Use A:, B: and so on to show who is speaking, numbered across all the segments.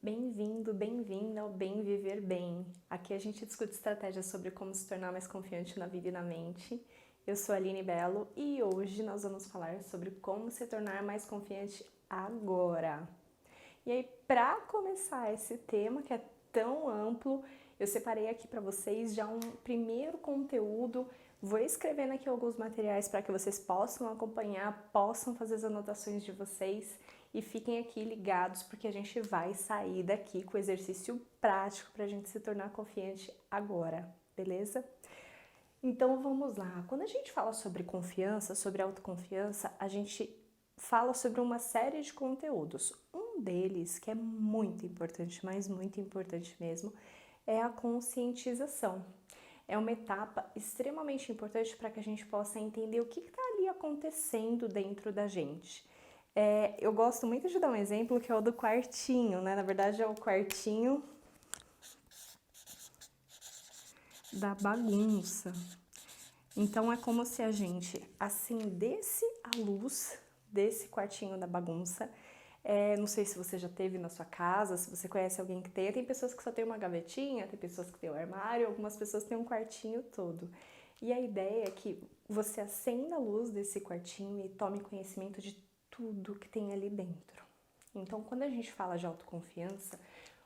A: Bem-vindo, bem-vinda ao Bem Viver Bem. Aqui a gente discute estratégias sobre como se tornar mais confiante na vida e na mente. Eu sou a Aline Bello e hoje nós vamos falar sobre como se tornar mais confiante agora. E aí, para começar esse tema que é tão amplo, eu separei aqui para vocês já um primeiro conteúdo. Vou escrevendo aqui alguns materiais para que vocês possam acompanhar, possam fazer as anotações de vocês e fiquem aqui ligados porque a gente vai sair daqui com o exercício prático para a gente se tornar confiante agora, beleza? Então vamos lá. Quando a gente fala sobre confiança, sobre autoconfiança, a gente fala sobre uma série de conteúdos. Um deles, que é muito importante, mas muito importante mesmo, é a conscientização. É uma etapa extremamente importante para que a gente possa entender o que está ali acontecendo dentro da gente. Eu gosto muito de dar um exemplo que é o do quartinho, né? Na verdade é o quartinho da bagunça. Então é como se a gente acendesse a luz desse quartinho da bagunça. Não sei se você já teve na sua casa, se você conhece alguém que tenha. Tem pessoas que só tem uma gavetinha, tem pessoas que tem um armário, algumas pessoas têm um quartinho todo. E a ideia é que você acenda a luz desse quartinho e tome conhecimento de tudo que tem ali dentro. Então, quando a gente fala de autoconfiança,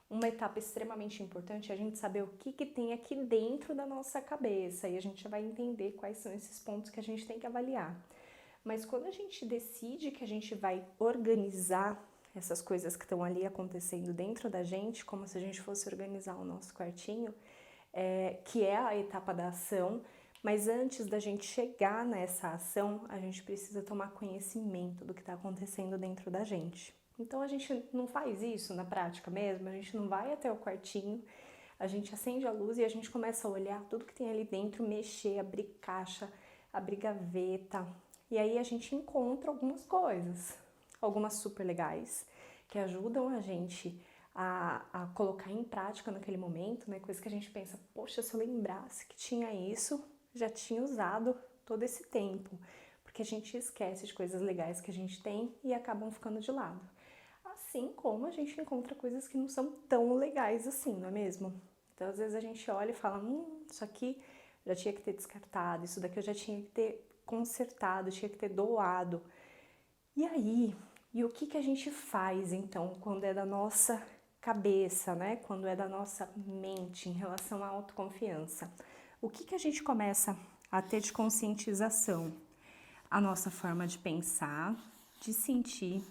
A: uma etapa extremamente importante é a gente saber o que tem aqui dentro da nossa cabeça e a gente vai entender quais são esses pontos que a gente tem que avaliar. Mas quando a gente decide que a gente vai organizar essas coisas que estão ali acontecendo dentro da gente, como se a gente fosse organizar o nosso quartinho, que é a etapa da ação, mas antes da gente chegar nessa ação, a gente precisa tomar conhecimento do que está acontecendo dentro da gente. Então a gente não faz isso na prática mesmo, a gente não vai até o quartinho, a gente acende a luz e a gente começa a olhar tudo que tem ali dentro, mexer, abrir caixa, abrir gaveta. E aí a gente encontra algumas coisas, algumas super legais, que ajudam a gente a colocar em prática naquele momento, né? Coisa que a gente pensa, poxa, se eu lembrasse que tinha isso, já tinha usado todo esse tempo. Porque a gente esquece de coisas legais que a gente tem e acabam ficando de lado. Assim como a gente encontra coisas que não são tão legais assim, não é mesmo? Então, às vezes a gente olha e fala, isso aqui já tinha que ter descartado, isso daqui eu já tinha que ter consertado, tinha que ter doado. E aí, o que a gente faz então quando é da nossa cabeça, né? Quando é da nossa mente em relação à autoconfiança? O que a gente começa a ter de conscientização? A nossa forma de pensar, de sentir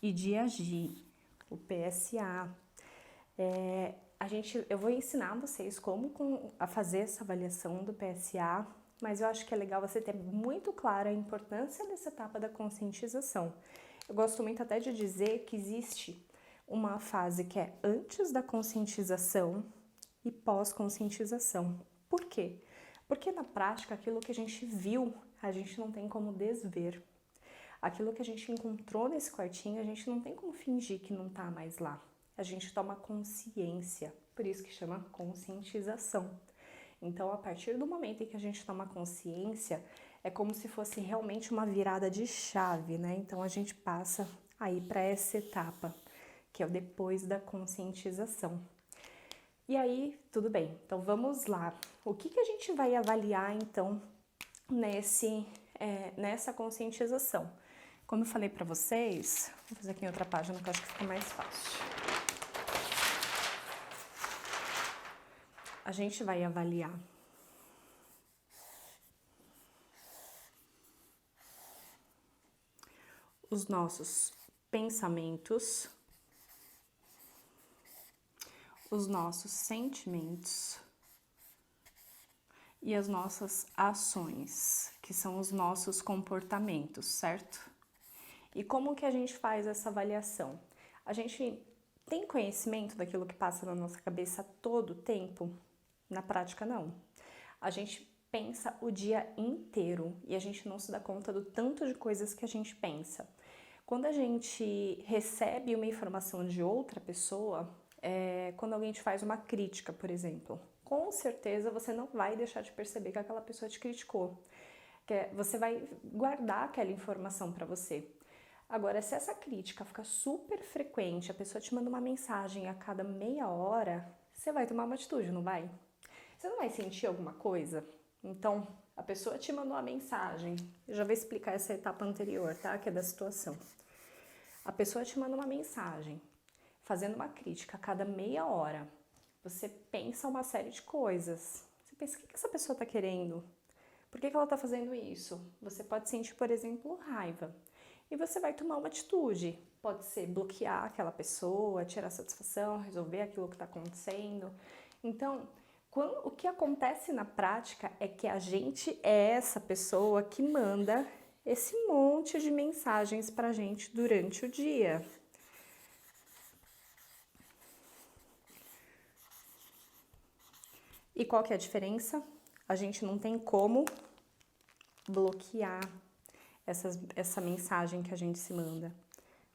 A: e de agir, o PSA. Eu vou ensinar vocês como a fazer essa avaliação do PSA, mas eu acho que é legal você ter muito clara a importância dessa etapa da conscientização. Eu gosto muito até de dizer que existe uma fase que é antes da conscientização e pós-conscientização. Por quê? Porque na prática, aquilo que a gente viu, a gente não tem como desver. Aquilo que a gente encontrou nesse quartinho, a gente não tem como fingir que não tá mais lá. A gente toma consciência, por isso que chama conscientização. Então, a partir do momento em que a gente toma consciência, é como se fosse realmente uma virada de chave, né? Então, a gente passa aí para essa etapa, que é o depois da conscientização. E aí, tudo bem, então vamos lá. O que a gente vai avaliar, então, nessa conscientização? Como eu falei para vocês, vou fazer aqui em outra página que eu acho que fica mais fácil. A gente vai avaliar os nossos pensamentos, os nossos sentimentos e as nossas ações, que são os nossos comportamentos, certo? E como que a gente faz essa avaliação? A gente tem conhecimento daquilo que passa na nossa cabeça todo o tempo? Na prática, não. A gente pensa o dia inteiro e a gente não se dá conta do tanto de coisas que a gente pensa. Quando a gente recebe uma informação de outra pessoa, quando alguém te faz uma crítica, por exemplo, com certeza você não vai deixar de perceber que aquela pessoa te criticou. Você vai guardar aquela informação para você. Agora, se essa crítica ficar super frequente, a pessoa te manda uma mensagem a cada meia hora, você vai tomar uma atitude, não vai? Você não vai sentir alguma coisa? Então, a pessoa te mandou uma mensagem, eu já vou explicar essa etapa anterior, tá? Que é da situação. A pessoa te manda uma mensagem, fazendo uma crítica a cada meia hora. Você pensa uma série de coisas. Você pensa, o que essa pessoa está querendo? Por que ela está fazendo isso? Você pode sentir, por exemplo, raiva. E você vai tomar uma atitude. Pode ser bloquear aquela pessoa, tirar satisfação, resolver aquilo que está acontecendo. Então, o que acontece na prática é que a gente é essa pessoa que manda esse monte de mensagens pra gente durante o dia. E qual que é a diferença? A gente não tem como bloquear essa mensagem que a gente se manda.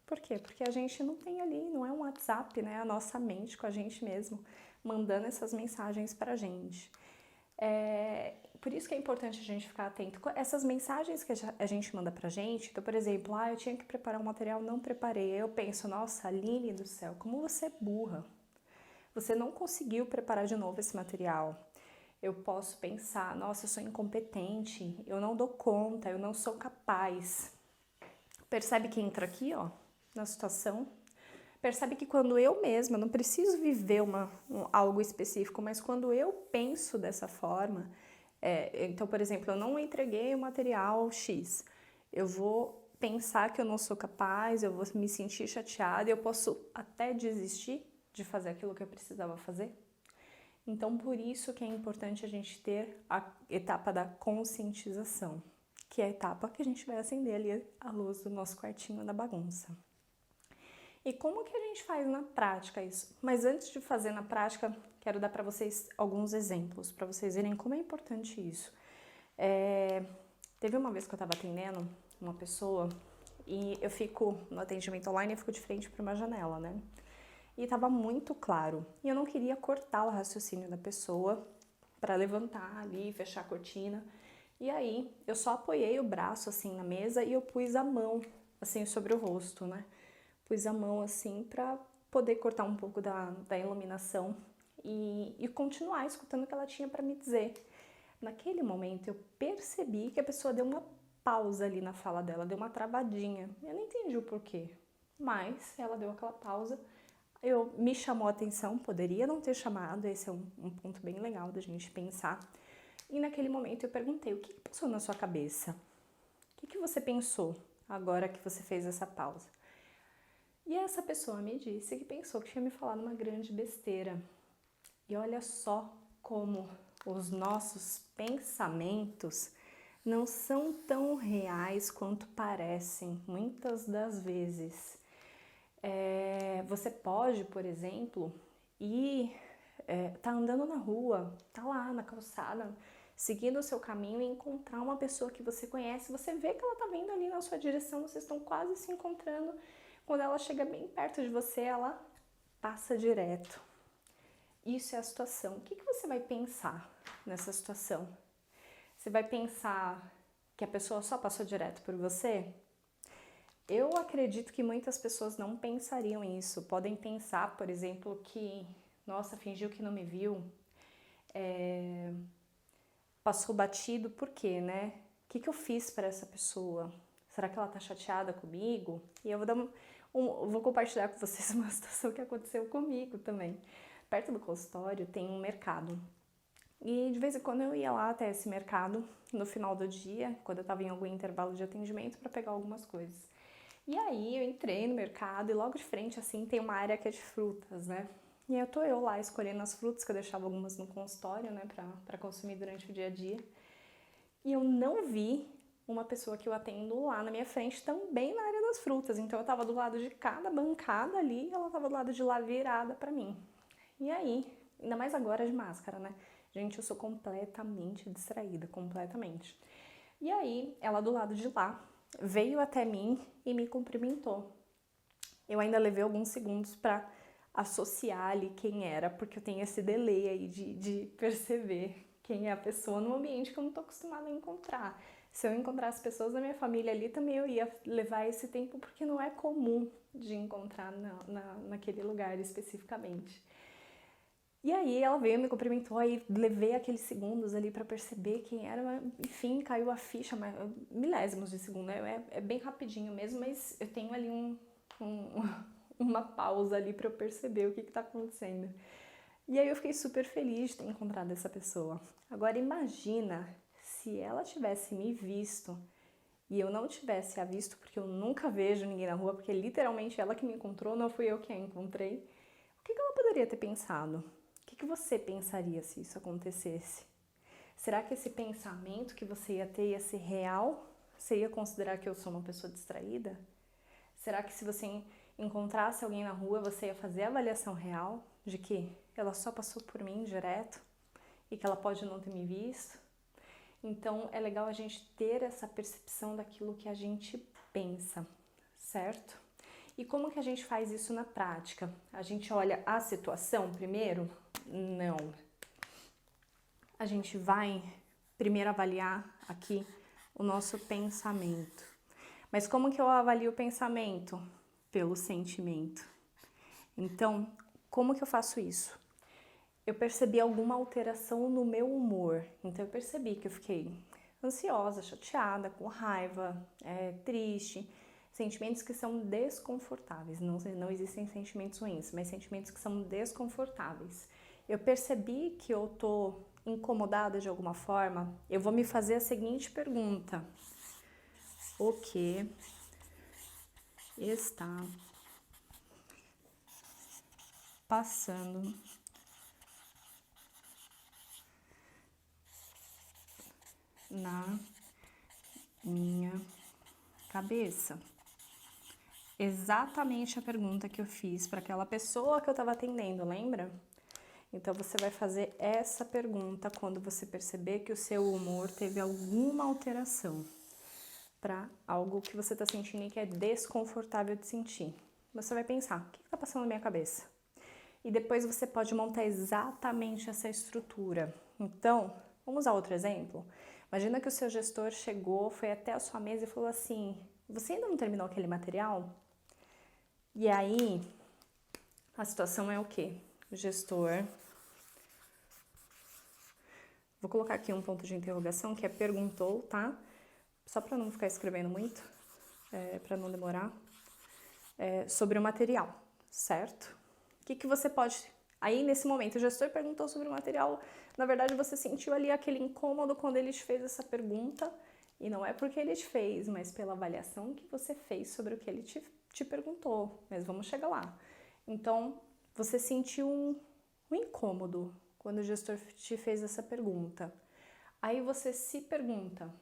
A: Por quê? Porque a gente não tem ali, não é um WhatsApp, né? A nossa mente com a gente mesmo, mandando essas mensagens pra gente. Por isso que é importante a gente ficar atento. Essas mensagens que a gente manda pra gente, então, por exemplo, eu tinha que preparar um material, não preparei. Eu penso, nossa, Aline do céu, como você é burra. Você não conseguiu preparar de novo esse material. Eu posso pensar, nossa, eu sou incompetente, eu não dou conta, eu não sou capaz. Percebe que entra aqui, ó, na situação? Percebe que quando eu mesma, não preciso viver algo específico, mas quando eu penso dessa forma, então, por exemplo, eu não entreguei o material X, eu vou pensar que eu não sou capaz, eu vou me sentir chateada, eu posso até desistir de fazer aquilo que eu precisava fazer. Então, por isso que é importante a gente ter a etapa da conscientização, que é a etapa que a gente vai acender ali a luz do nosso quartinho da bagunça. E como que a gente faz na prática isso? Mas antes de fazer na prática, quero dar para vocês alguns exemplos, para vocês verem como é importante isso. Teve uma vez que eu estava atendendo uma pessoa e eu fico no atendimento online, eu fico de frente para uma janela, né? E estava muito claro. E eu não queria cortar o raciocínio da pessoa para levantar ali, fechar a cortina. E aí, eu só apoiei o braço assim na mesa e eu pus a mão assim sobre o rosto, né? Pus a mão assim para poder cortar um pouco da iluminação e continuar escutando o que ela tinha para me dizer. Naquele momento, eu percebi que a pessoa deu uma pausa ali na fala dela, deu uma travadinha. Eu não entendi o porquê, mas ela deu aquela pausa. Me chamou a atenção, poderia não ter chamado, esse é um ponto bem legal da gente pensar. E naquele momento eu perguntei, o que passou na sua cabeça? O que você pensou agora que você fez essa pausa? E essa pessoa me disse que pensou que tinha me falado uma grande besteira. E olha só como os nossos pensamentos não são tão reais quanto parecem, muitas das vezes. Você pode, por exemplo, tá andando na rua, tá lá na calçada, seguindo o seu caminho e encontrar uma pessoa que você conhece, você vê que ela tá vindo ali na sua direção, vocês estão quase se encontrando. Quando ela chega bem perto de você, ela passa direto. Isso é a situação. O que você vai pensar nessa situação? Você vai pensar que a pessoa só passou direto por você? Eu acredito que muitas pessoas não pensariam isso. Podem pensar, por exemplo, que, nossa, fingiu que não me viu, passou batido, por quê, né? O que eu fiz para essa pessoa? Será que ela tá chateada comigo? E eu vou compartilhar com vocês uma situação que aconteceu comigo também. Perto do consultório tem um mercado. E de vez em quando eu ia lá até esse mercado, no final do dia, quando eu estava em algum intervalo de atendimento, para pegar algumas coisas. E aí eu entrei no mercado e logo de frente, assim, tem uma área que é de frutas, né? E aí eu lá escolhendo as frutas, que eu deixava algumas no consultório, né, pra consumir durante o dia a dia. E eu não vi uma pessoa que eu atendo lá na minha frente, também na área das frutas. Então eu tava do lado de cada bancada ali e ela tava do lado de lá virada pra mim. E aí, ainda mais agora de máscara, né? Gente, eu sou completamente distraída, completamente. E aí, ela do lado de lá veio até mim e me cumprimentou. Eu ainda levei alguns segundos para associar ali quem era, porque eu tenho esse delay aí de perceber quem é a pessoa num ambiente que eu não tô acostumada a encontrar. Se eu encontrasse pessoas da minha família ali, também eu ia levar esse tempo, porque não é comum de encontrar naquele lugar especificamente. E aí ela veio, me cumprimentou, aí levei aqueles segundos ali pra perceber quem era, mas, enfim, caiu a ficha, mas milésimos de segundo, é bem rapidinho mesmo, mas eu tenho ali uma pausa ali pra eu perceber o que tá acontecendo. E aí eu fiquei super feliz de ter encontrado essa pessoa. Agora imagina se ela tivesse me visto e eu não tivesse a visto, porque eu nunca vejo ninguém na rua, porque literalmente ela que me encontrou, não fui eu que a encontrei. O que ela poderia ter pensado? O que você pensaria se isso acontecesse? Será que esse pensamento que você ia ter ia ser real? Você ia considerar que eu sou uma pessoa distraída? Será que se você encontrasse alguém na rua, você ia fazer a avaliação real de que ela só passou por mim direto e que ela pode não ter me visto? Então é legal a gente ter essa percepção daquilo que a gente pensa, certo? E como que a gente faz isso na prática? A gente olha a situação primeiro? Não. A gente vai primeiro avaliar aqui o nosso pensamento. Mas como que eu avalio o pensamento? Pelo sentimento. Então, como que eu faço isso? Eu percebi alguma alteração no meu humor. Então, eu percebi que eu fiquei ansiosa, chateada, com raiva, triste. Sentimentos que são desconfortáveis. Não existem sentimentos ruins, mas sentimentos que são desconfortáveis. Eu percebi que eu tô incomodada de alguma forma. Eu vou me fazer a seguinte pergunta: o que está passando na minha cabeça? Exatamente a pergunta que eu fiz para aquela pessoa que eu estava atendendo, lembra? Então você vai fazer essa pergunta quando você perceber que o seu humor teve alguma alteração para algo que você está sentindo e que é desconfortável de sentir. Você vai pensar: o que está passando na minha cabeça? E depois você pode montar exatamente essa estrutura. Então, vamos usar outro exemplo? Imagina que o seu gestor chegou, foi até a sua mesa e falou assim: você ainda não terminou aquele material? E aí, a situação é o quê? O gestor... Vou colocar aqui um ponto de interrogação, que é perguntou, tá? Só para não ficar escrevendo muito, para não demorar. Sobre o material, certo? O que você pode... Aí, nesse momento, o gestor perguntou sobre o material. Na verdade, você sentiu ali aquele incômodo quando ele te fez essa pergunta. E não é porque ele te fez, mas pela avaliação que você fez sobre o que ele te perguntou. Mas vamos chegar lá. Então, você sentiu um incômodo quando o gestor te fez essa pergunta. Aí você se pergunta: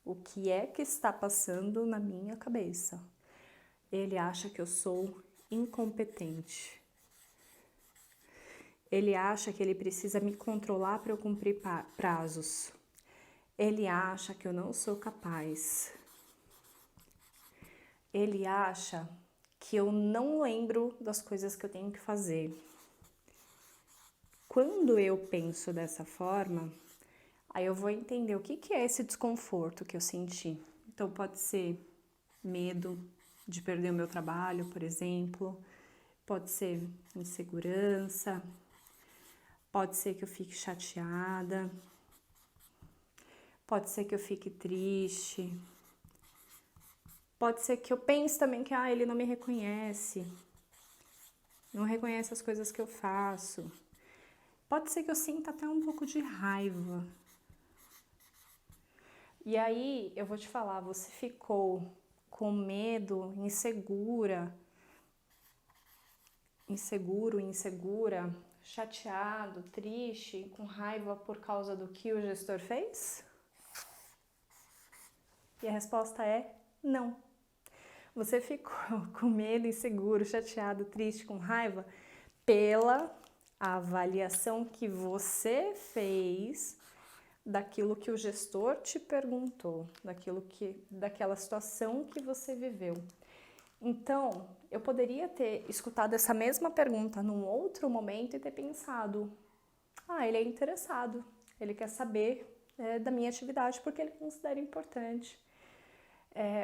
A: o que é que está passando na minha cabeça? Ele acha que eu sou incompetente. Ele acha que ele precisa me controlar para eu cumprir prazos. Ele acha que eu não sou capaz. Ele acha que eu não lembro das coisas que eu tenho que fazer. Quando eu penso dessa forma, aí eu vou entender o que é esse desconforto que eu senti. Então pode ser medo de perder o meu trabalho, por exemplo. Pode ser insegurança. Pode ser que eu fique chateada. Pode ser que eu fique triste. Pode ser que eu pense também que ele não me reconhece. Não reconhece as coisas que eu faço. Pode ser que eu sinta até um pouco de raiva. E aí, eu vou te falar, você ficou com medo, insegura, chateado, triste, com raiva por causa do que o gestor fez? E a resposta é não. Você ficou com medo, inseguro, chateado, triste, com raiva pela avaliação que você fez daquilo que o gestor te perguntou, daquela situação que você viveu. Então, eu poderia ter escutado essa mesma pergunta num outro momento e ter pensado: ele é interessado, ele quer saber da minha atividade porque ele considera importante.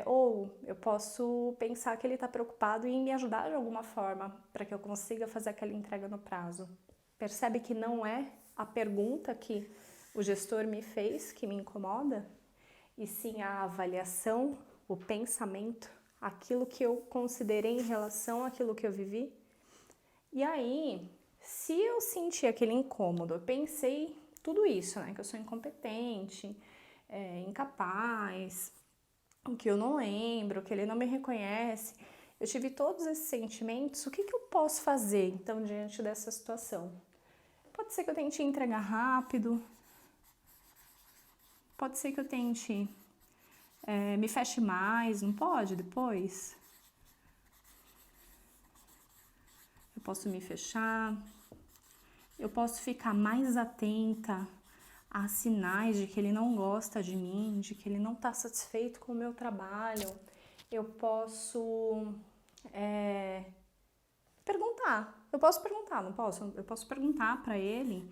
A: Ou eu posso pensar que ele está preocupado em me ajudar de alguma forma para que eu consiga fazer aquela entrega no prazo. Percebe que não é a pergunta que o gestor me fez que me incomoda, e sim a avaliação, o pensamento, aquilo que eu considerei em relação àquilo que eu vivi. E aí, se eu senti aquele incômodo, eu pensei tudo isso, né? Que eu sou incompetente, incapaz, que eu não lembro, que ele não me reconhece. Eu tive todos esses sentimentos. O que eu posso fazer, então, diante dessa situação? Pode ser que eu tente entregar rápido, pode ser que eu tente me feche mais, não pode depois? Eu posso me fechar, eu posso ficar mais atenta a sinais de que ele não gosta de mim, de que ele não está satisfeito com o meu trabalho. Eu posso perguntar. Eu posso perguntar, não posso? Eu posso perguntar para ele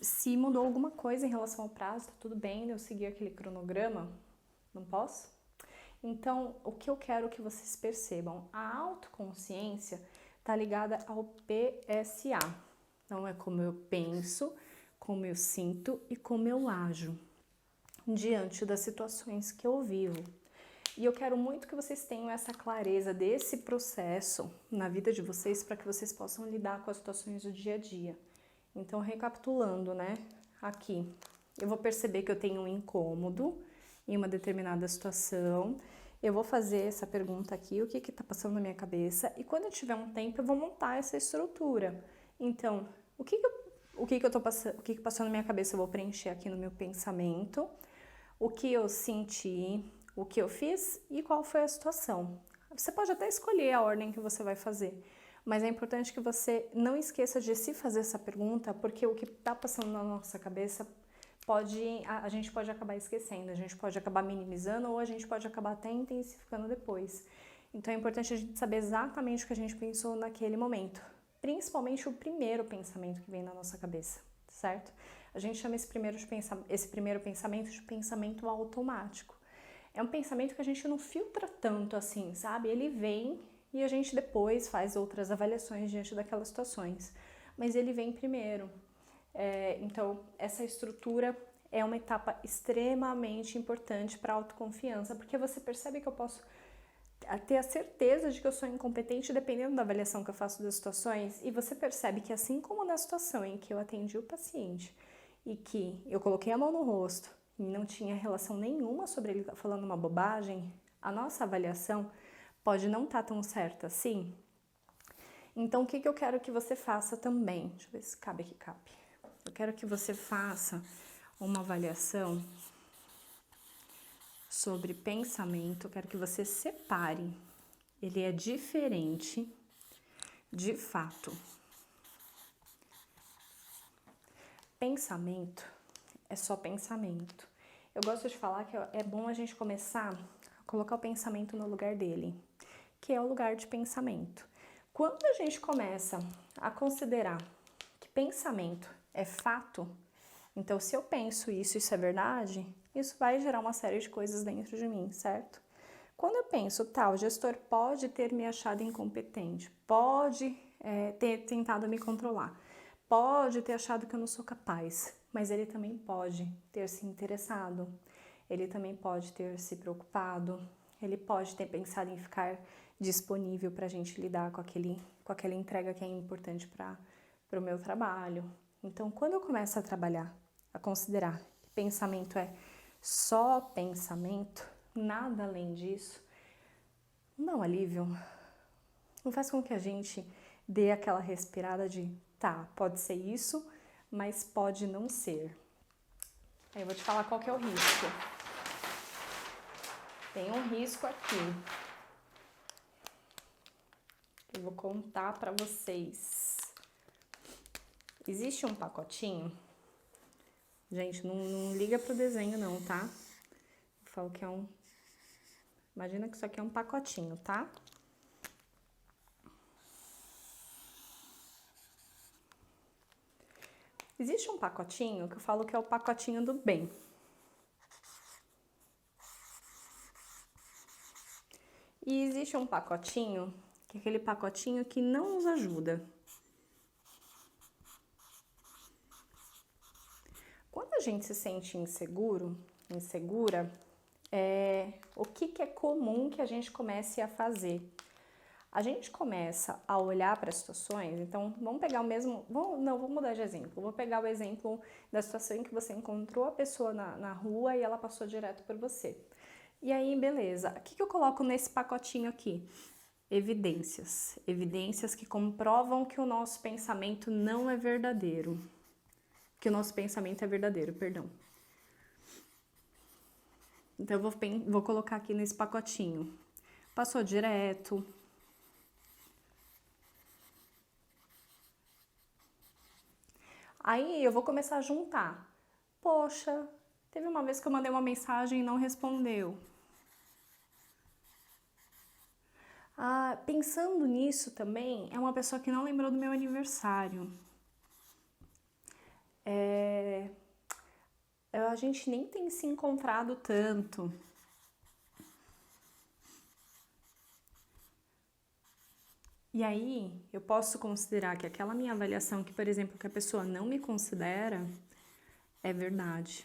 A: se mudou alguma coisa em relação ao prazo, tá tudo bem eu seguir aquele cronograma? Não posso? Então, o que eu quero que vocês percebam, a autoconsciência está ligada ao PSA. Então, é como eu penso, como eu sinto e como eu ajo diante das situações que eu vivo. E eu quero muito que vocês tenham essa clareza desse processo na vida de vocês para que vocês possam lidar com as situações do dia a dia. Então, recapitulando, né? Aqui, eu vou perceber que eu tenho um incômodo em uma determinada situação. Eu vou fazer essa pergunta aqui, o que está passando na minha cabeça, e quando eu tiver um tempo eu vou montar essa estrutura. Então, o que passou na minha cabeça eu vou preencher aqui no meu pensamento, o que eu senti, o que eu fiz e qual foi a situação. Você pode até escolher a ordem que você vai fazer, mas é importante que você não esqueça de se fazer essa pergunta, porque o que está passando na nossa cabeça a gente pode acabar esquecendo, a gente pode acabar minimizando ou a gente pode acabar até intensificando depois. Então é importante a gente saber exatamente o que a gente pensou naquele momento, principalmente o primeiro pensamento que vem na nossa cabeça, certo? A gente chama esse primeiro pensamento de pensamento automático. É um pensamento que a gente não filtra tanto assim, sabe? Ele vem e a gente depois faz outras avaliações diante daquelas situações, mas ele vem primeiro. Então, essa estrutura é uma etapa extremamente importante para a autoconfiança, porque você percebe que eu posso ter a certeza de que eu sou incompetente dependendo da avaliação que eu faço das situações, e você percebe que assim como na situação em que eu atendi o paciente e que eu coloquei a mão no rosto e não tinha relação nenhuma sobre ele estar falando uma bobagem, a nossa avaliação pode não estar tão certa assim. Então, o que eu quero que você faça também? Deixa eu ver se cabe aqui, cabe. Eu quero que você faça uma avaliação sobre pensamento. Eu quero que você separe. Ele é diferente de fato. Pensamento é só pensamento. Eu gosto de falar que é bom a gente começar a colocar o pensamento no lugar dele, que é o lugar de pensamento. Quando a gente começa a considerar que pensamento é fato, então se eu penso isso é verdade, isso vai gerar uma série de coisas dentro de mim, certo? Quando eu penso, o gestor pode ter me achado incompetente, pode ter tentado me controlar, pode ter achado que eu não sou capaz, mas ele também pode ter se interessado, ele também pode ter se preocupado, ele pode ter pensado em ficar disponível para a gente lidar com aquela entrega que é importante para o meu trabalho. Então, quando eu começo a trabalhar, a considerar que pensamento é só pensamento, nada além disso, não dá um alívio, não faz com que a gente dê aquela respirada de pode ser isso, mas pode não ser. Aí eu vou te falar qual que é o risco. Tem um risco aqui. Eu vou contar para vocês. Existe um pacotinho. Gente, não liga pro desenho não, tá? Eu falo que é um... Imagina que isso aqui é um pacotinho, tá? Existe um pacotinho que eu falo que é o pacotinho do bem. E existe um pacotinho, que é aquele pacotinho que não nos ajuda. Quando a gente se sente inseguro, insegura, o que é comum que a gente comece a fazer? A gente começa a olhar para as situações, então vamos pegar o mesmo, vou mudar de exemplo, vou pegar o exemplo da situação em que você encontrou a pessoa na rua e ela passou direto por você. E aí, beleza, o que eu coloco nesse pacotinho aqui? Evidências, evidências que comprovam que o nosso pensamento não é verdadeiro, que o nosso pensamento é verdadeiro, perdão. Então eu vou colocar aqui nesse pacotinho, passou direto. Aí eu vou começar a juntar. Poxa, teve uma vez que eu mandei uma mensagem e não respondeu. Ah, pensando nisso também, é uma pessoa que não lembrou do meu aniversário. A gente nem tem se encontrado tanto. E aí, eu posso considerar que aquela minha avaliação, que por exemplo, que a pessoa não me considera, é verdade.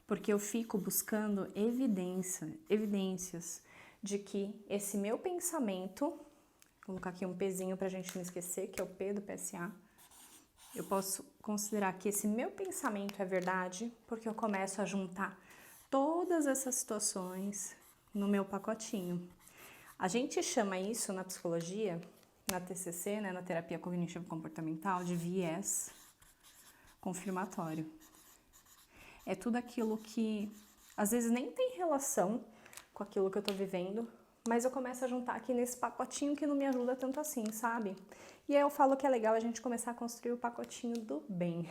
A: Porque eu fico buscando evidências de que esse meu pensamento, vou colocar aqui um Pzinho pra gente não esquecer, que é o P do PSA, eu posso considerar que esse meu pensamento é verdade, porque eu começo a juntar todas essas situações no meu pacotinho. A gente chama isso na psicologia, na TCC, né, na terapia cognitivo-comportamental, de viés confirmatório. É tudo aquilo que às vezes nem tem relação com aquilo que eu tô vivendo, mas eu começo a juntar aqui nesse pacotinho que não me ajuda tanto assim, sabe? E aí eu falo que é legal a gente começar a construir o pacotinho do bem.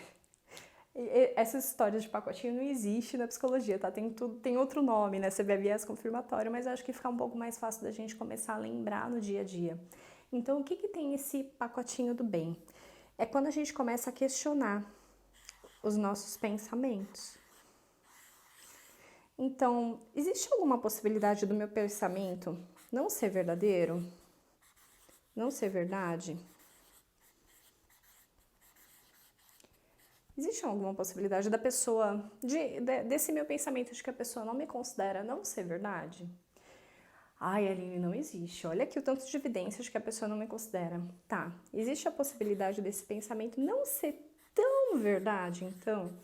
A: Essas histórias de pacotinho não existe na psicologia, tá? Tem outro nome, né? CBVS confirmatório, mas acho que fica um pouco mais fácil da gente começar a lembrar no dia a dia. Então, o que tem esse pacotinho do bem? É quando a gente começa a questionar os nossos pensamentos. Então, existe alguma possibilidade do meu pensamento não ser verdadeiro? Não ser verdade? Existe alguma possibilidade da pessoa, desse meu pensamento de que a pessoa não me considera não ser verdade? Ai, Aline, não existe. Olha aqui o tanto de evidências de que a pessoa não me considera. Tá, existe a possibilidade desse pensamento não ser tão verdade, então?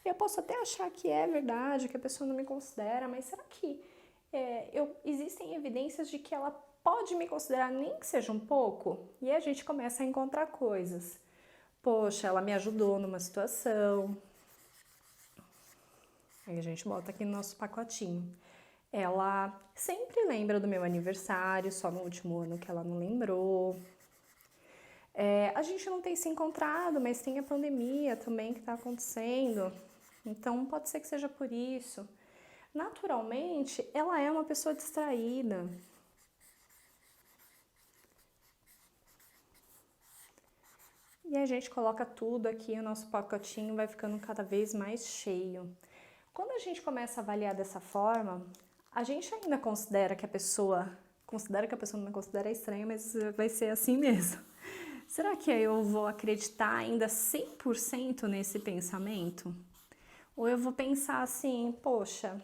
A: Eu posso até achar que é verdade, que a pessoa não me considera, mas será que existem evidências de que ela pode me considerar, nem que seja um pouco? E aí a gente começa a encontrar coisas. Poxa, ela me ajudou numa situação. Aí a gente bota aqui no nosso pacotinho. Ela sempre lembra do meu aniversário, só no último ano que ela não lembrou. A gente não tem se encontrado, mas tem a pandemia também que está acontecendo. Então pode ser que seja por isso. Naturalmente, ela é uma pessoa distraída. E a gente coloca tudo aqui, o nosso pacotinho vai ficando cada vez mais cheio. Quando a gente começa a avaliar dessa forma, a gente ainda considera que a pessoa não me considera estranha, mas vai ser assim mesmo. Será que eu vou acreditar ainda 100% nesse pensamento? Ou eu vou pensar assim, poxa,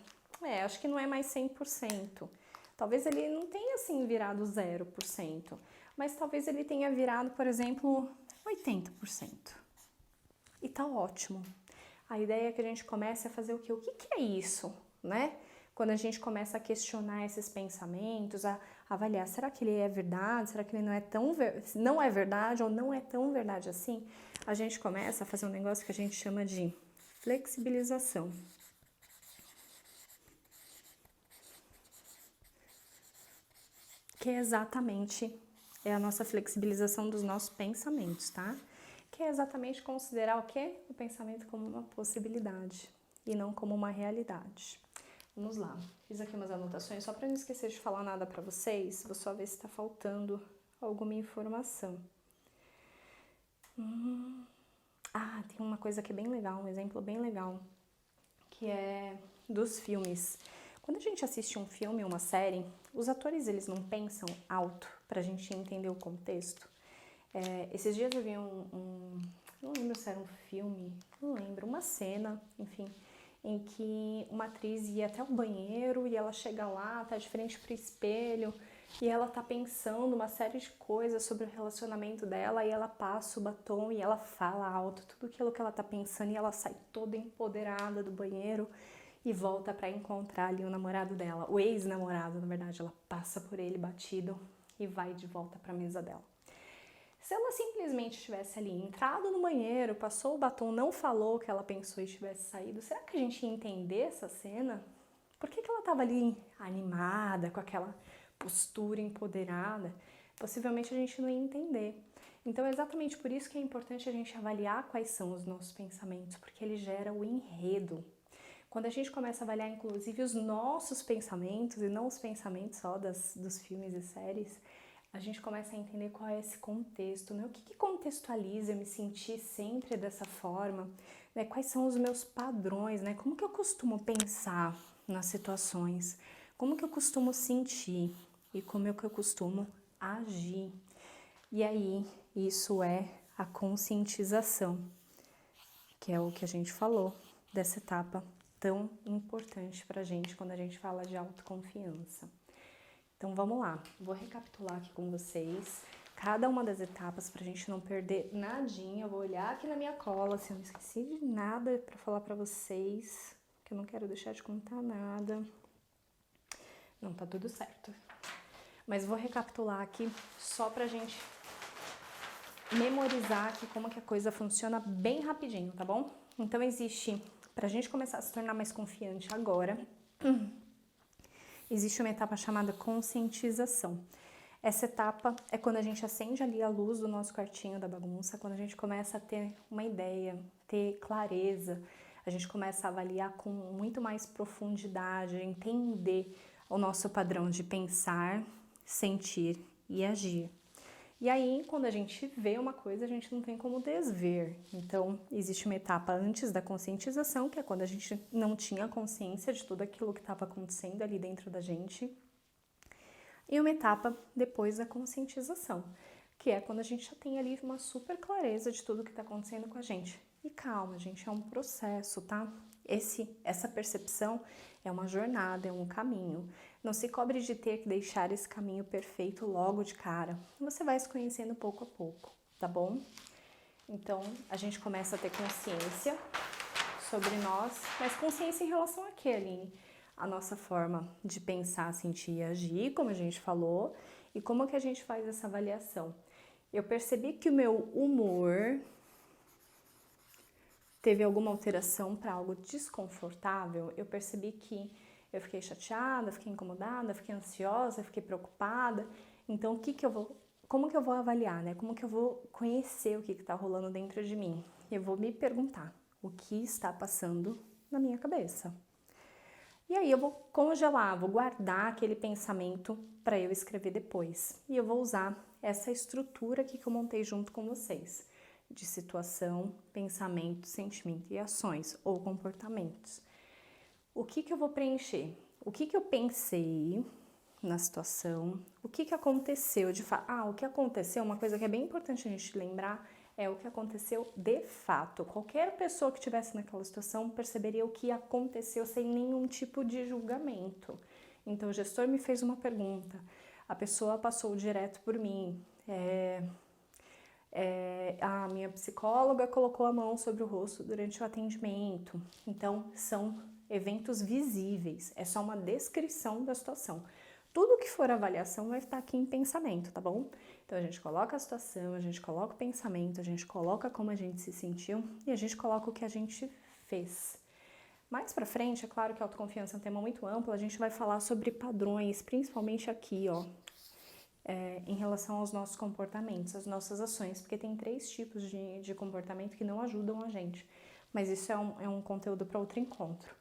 A: acho que não é mais 100%. Talvez ele não tenha assim virado 0%, mas talvez ele tenha virado, por exemplo, 80%. E tá ótimo. A ideia é que a gente comece a fazer o quê? O que é isso, né? Quando a gente começa a questionar esses pensamentos, a avaliar, será que ele é verdade? Será que ele não é verdade ou não é tão verdade assim? A gente começa a fazer um negócio que a gente chama de flexibilização. Que é exatamente a nossa flexibilização dos nossos pensamentos, tá? Que é exatamente considerar o quê? O pensamento como uma possibilidade e não como uma realidade. Vamos lá, fiz aqui umas anotações só para não esquecer de falar nada para vocês, vou só ver se está faltando alguma informação. Tem uma coisa que é bem legal, um exemplo bem legal, que é dos filmes. Quando a gente assiste um filme, uma série, os atores eles não pensam alto pra gente entender o contexto. Esses dias eu vi não lembro se era um filme, não lembro, uma cena, enfim, em que uma atriz ia até o banheiro e ela chega lá, tá de frente pro espelho e ela tá pensando uma série de coisas sobre o relacionamento dela e ela passa o batom e ela fala alto tudo aquilo que ela tá pensando e ela sai toda empoderada do banheiro e volta pra encontrar ali o namorado dela, o ex-namorado, na verdade, ela passa por ele batido e vai de volta pra mesa dela. Se ela simplesmente tivesse ali entrado no banheiro, passou o batom, não falou o que ela pensou e tivesse saído, será que a gente ia entender essa cena? Por que ela estava ali animada, com aquela postura empoderada? Possivelmente a gente não ia entender. Então é exatamente por isso que é importante a gente avaliar quais são os nossos pensamentos, porque ele gera o enredo. Quando a gente começa a avaliar, inclusive, os nossos pensamentos, e não os pensamentos só dos filmes e séries, a gente começa a entender qual é esse contexto, né? O que contextualiza eu me sentir sempre dessa forma, né? Quais são os meus padrões, né? Como que eu costumo pensar nas situações, como que eu costumo sentir e como é que eu costumo agir. E aí, isso é a conscientização, que é o que a gente falou dessa etapa tão importante pra gente quando a gente fala de autoconfiança. Então vamos lá, vou recapitular aqui com vocês cada uma das etapas pra gente não perder nadinha. Eu vou olhar aqui na minha cola se eu não esqueci de nada pra falar pra vocês, que eu não quero deixar de contar nada. Não, tá tudo certo. Mas vou recapitular aqui só pra gente memorizar aqui como que a coisa funciona bem rapidinho, tá bom? Então existe, pra gente começar a se tornar mais confiante agora, existe uma etapa chamada conscientização. Essa etapa é quando a gente acende ali a luz do nosso quartinho da bagunça, quando a gente começa a ter uma ideia, ter clareza, a gente começa a avaliar com muito mais profundidade, entender o nosso padrão de pensar, sentir e agir. E aí, quando a gente vê uma coisa, a gente não tem como desver. Então, existe uma etapa antes da conscientização, que é quando a gente não tinha consciência de tudo aquilo que estava acontecendo ali dentro da gente. E uma etapa depois da conscientização, que é quando a gente já tem ali uma super clareza de tudo que está acontecendo com a gente. E calma, gente, é um processo, tá? Essa percepção é uma jornada, é um caminho. Não se cobre de ter que deixar esse caminho perfeito logo de cara. Você vai se conhecendo pouco a pouco, tá bom? Então, a gente começa a ter consciência sobre nós, mas consciência em relação a quê, Aline? A nossa forma de pensar, sentir e agir, como a gente falou, e como que a gente faz essa avaliação. Eu percebi que o meu humor teve alguma alteração para algo desconfortável. Eu percebi que eu fiquei chateada, fiquei incomodada, fiquei ansiosa, fiquei preocupada. Então, como que eu vou avaliar, né? Como que eu vou conhecer o que está rolando dentro de mim? Eu vou me perguntar o que está passando na minha cabeça. E aí eu vou congelar, vou guardar aquele pensamento para eu escrever depois. E eu vou usar essa estrutura aqui que eu montei junto com vocês, de situação, pensamento, sentimento e ações ou comportamentos. O que eu vou preencher? O que eu pensei na situação? O que aconteceu de fato? O que aconteceu, uma coisa que é bem importante a gente lembrar, é o que aconteceu de fato. Qualquer pessoa que estivesse naquela situação perceberia o que aconteceu sem nenhum tipo de julgamento. Então, o gestor me fez uma pergunta, a pessoa passou direto por mim, a minha psicóloga colocou a mão sobre o rosto durante o atendimento. Então, são eventos visíveis, é só uma descrição da situação. Tudo que for avaliação vai estar aqui em pensamento, tá bom? Então, a gente coloca a situação, a gente coloca o pensamento, a gente coloca como a gente se sentiu e a gente coloca o que a gente fez. Mais pra frente, é claro que a autoconfiança é um tema muito amplo, a gente vai falar sobre padrões, principalmente aqui, ó, em relação aos nossos comportamentos, às nossas ações, porque tem 3 tipos de comportamento que não ajudam a gente, mas isso é um conteúdo para outro encontro.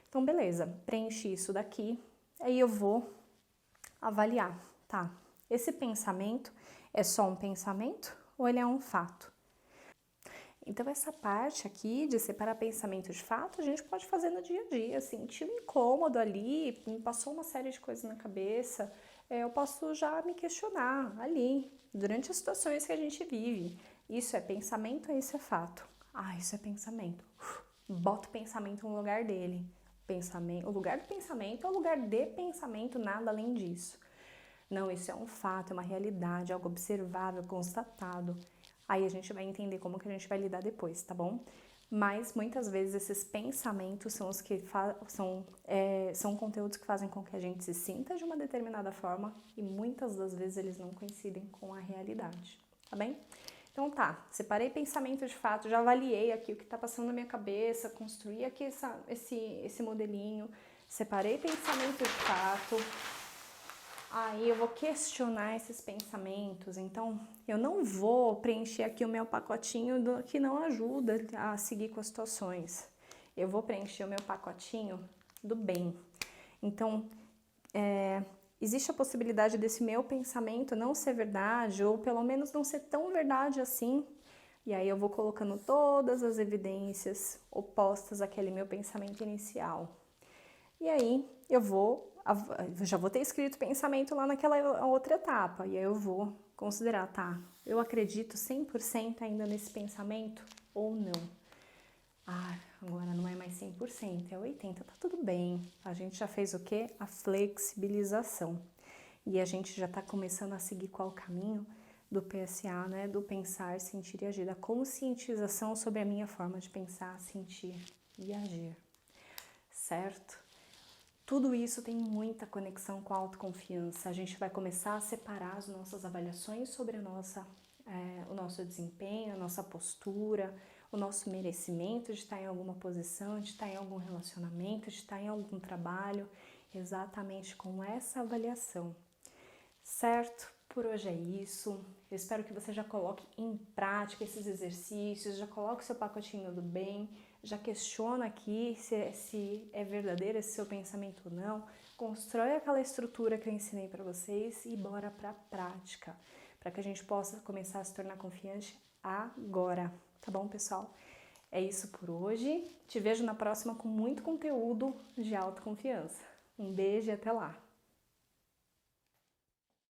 A: Então, beleza, preenchi isso daqui, aí eu vou avaliar, tá? Esse pensamento é só um pensamento ou ele é um fato? Então, essa parte aqui de separar pensamento de fato, a gente pode fazer no dia a dia. Sentir um incômodo ali, me passou uma série de coisas na cabeça, eu posso já me questionar ali, durante as situações que a gente vive. Isso é pensamento ou isso é fato? Ah, isso é pensamento. Bota o pensamento no lugar dele. O lugar do pensamento é o lugar de pensamento, nada além disso. Não, isso é um fato, é uma realidade, algo observável, constatado. Aí a gente vai entender como que a gente vai lidar depois, tá bom? Mas muitas vezes esses pensamentos são os que são conteúdos que fazem com que a gente se sinta de uma determinada forma e muitas das vezes eles não coincidem com a realidade, tá bem? Então tá, separei pensamento de fato, já avaliei aqui o que tá passando na minha cabeça, construí aqui esse modelinho, separei pensamento de fato. Aí eu vou questionar esses pensamentos, então eu não vou preencher aqui o meu pacotinho que não ajuda a seguir com as situações. Eu vou preencher o meu pacotinho do bem. Então, existe a possibilidade desse meu pensamento não ser verdade, ou pelo menos não ser tão verdade assim. E aí eu vou colocando todas as evidências opostas àquele meu pensamento inicial. E aí eu já vou ter escrito pensamento lá naquela outra etapa, e aí eu vou considerar, tá, eu acredito 100% ainda nesse pensamento ou não? Ah, agora não é mais 100%, é 80%, tá tudo bem. A gente já fez o quê? A flexibilização. E a gente já tá começando a seguir qual caminho do PSA, né? Do pensar, sentir e agir, da conscientização sobre a minha forma de pensar, sentir e agir, certo? Tudo isso tem muita conexão com a autoconfiança. A gente vai começar a separar as nossas avaliações sobre o nosso desempenho, a nossa postura, o nosso merecimento de estar em alguma posição, de estar em algum relacionamento, de estar em algum trabalho, exatamente com essa avaliação. Certo? Por hoje é isso. Eu espero que você já coloque em prática esses exercícios, já coloque o seu pacotinho do bem, já questiona aqui se é verdadeiro esse seu pensamento ou não, constrói aquela estrutura que eu ensinei para vocês e bora para a prática, para que a gente possa começar a se tornar confiante agora, tá bom, pessoal? É isso por hoje, te vejo na próxima com muito conteúdo de autoconfiança. Um beijo e até lá!